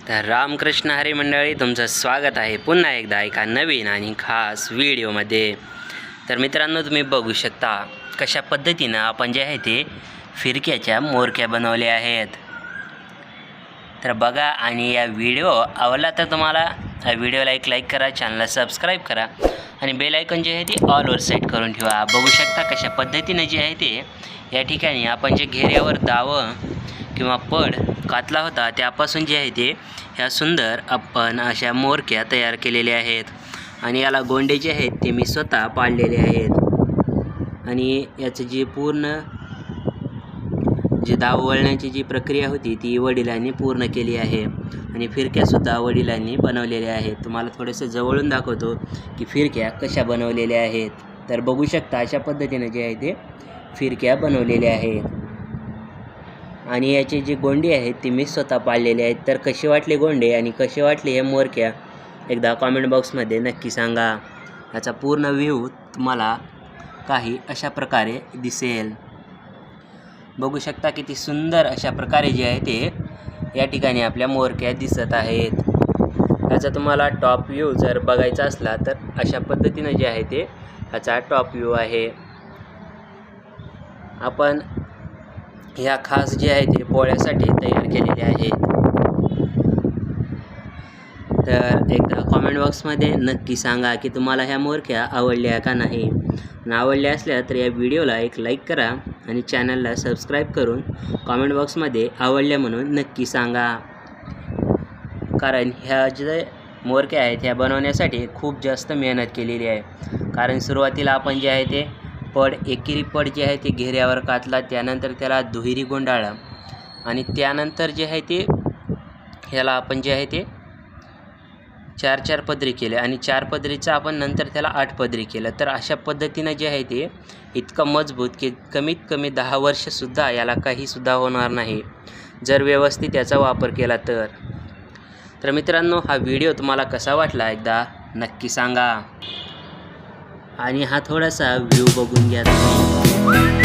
तर रामकृष्ण हरी मंडळी, तुमचं स्वागत आहे पुन्हा एकदा एका नवीन आणि खास व्हिडिओमध्ये। तर मित्रांनो, तुम्ही बघू शकता कशा पद्धतीनं आपण जे आहे ते फिरक्याच्या मोरक्या बनवल्या आहेत। तर बघा, आणि या व्हिडिओ आवडला तर तुम्हाला व्हिडिओला एक लाईक करा, चॅनलला सबस्क्राईब करा आणि बेल आयकॉन जे आहे ते ऑलवर सेट करून ठेवा। बघू शकता कशा पद्धतीनं जे आहे ते या ठिकाणी आपण जे घेऱ्यावर दावं किंवा पड कातला होता त्यापासून जे आहे ते ह्या सुंदर आपण अशा मोरक्या तयार केलेल्या आहेत। आणि याला गोंडे जे आहेत ते मी स्वतः पाळलेले आहेत। आणि याचं जे पूर्ण जे दाव वळण्याची जी प्रक्रिया होती ती वडिलांनी पूर्ण केली आहे। आणि फिरक्यासुद्धा वडिलांनी बनवलेल्या आहेत। तुम्हाला थोडंसं जवळून दाखवतो की फिरक्या कशा बनवलेल्या आहेत। तर बघू शकता अशा पद्धतीने जे आहे ते फिरक्या बनवलेल्या आहेत। आणि याचे जे गोंडे आहेत ते मी स्वतः पाळलेले आहेत। तर कसे वाटले गोंडे आणि कसे वाटले हे मोरक्या एकदा कॉमेंट बॉक्समध्ये नक्की सांगा। याचा पूर्ण व्ह्यू तुम्हाला काही अशा प्रकारे दिसेल। बघू शकता किती सुंदर अशा प्रकारे जे आहे ते या ठिकाणी आपल्या मोरक्या दिसत आहेत। याचा तुम्हाला टॉप व्ह्यू जर बघायचा असला तर अशा पद्धतीने जे आहे ते याचा टॉप व्ह्यू आहे। आपण ह्या खास जे आहे ते पोळ्यासाठी तयार केलेले आहेत। तर एकदा कॉमेंट बॉक्समध्ये नक्की सांगा की तुम्हाला ह्या मोरक्या आवडल्या का नाही। आणि आवडल्या असल्या तर या व्हिडिओला एक लाईक करा आणि चॅनलला सबस्क्राईब करून कॉमेंट बॉक्समध्ये आवडल्या म्हणून नक्की सांगा। कारण ह्या जे मोरक्या आहेत ह्या बनवण्यासाठी खूप जास्त मेहनत केलेली आहे। कारण सुरुवातीला आपण जे आहे ते पड एकेरी पड जे आहे ते घेऱ्यावर कातला, त्यानंतर त्याला दुहेरी गुंडाळा आणि त्यानंतर जे आहे ते ह्याला आपण जे आहे ते 4 पदरी केले आणि 4 पदरीचं आपण नंतर त्याला 8 पदरी केलं। तर अशा पद्धतीनं जे आहे ते इतकं मजबूत की कमीत कमी 10 वर्षसुद्धा याला काहीसुद्धा होणार नाही जर व्यवस्थित याचा वापर केला तर। तर मित्रांनो, हा व्हिडिओ तुम्हाला कसा वाटला एकदा नक्की सांगा। आणि हा थोडासा व्ह्यू बघून घ्या तुम्ही।